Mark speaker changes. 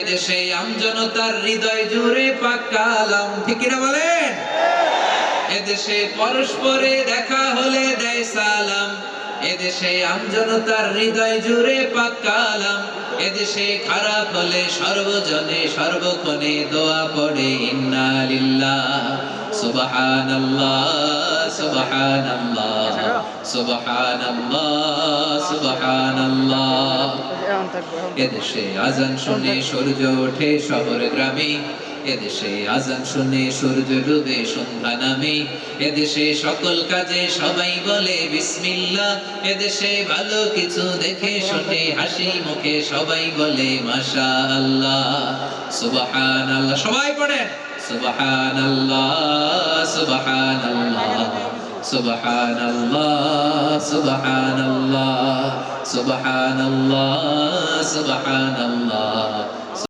Speaker 1: দেশে আমজনতার হৃদয় জুড়ে পাক কালাম, ঠিক কিনা বলেন? এদেশে পরস্পরে দেখা হলে দেয় সালাম, এদেশে আমজনতার হৃদয় জুড়ে পাক কালাম। এদেশে খারাপ হলে সর্বজনে সর্বক্ষণে দোয়া পড়ে ইন্না লিল্লাহ সুবহানাল্লাহ সুবহানাল্লাহ সুবহানাল্লাহ সুবহানাল্লাহ। এদেশে আজান শুনে সূর্য ওঠে শহর গ্রামে, এদেশে আজান শুনে সূর্য ডুবে সন্ধ্যা নামে। এদেশে সকল কাজে সবাই বলে বিসমিল্লাহ, এদেশে ভালো কিছু দেখে শুনে হাসি মুখে সবাই বলে মাশাআল্লাহ সুবহানাল্লাহ। সবাই পড়েন সুবহানাল্লাহ সুবহানাল্লাহ সুবহানাল্লাহ সুবহানাল্লাহ সুবহানাল্লাহ সুবহানাল্লাহ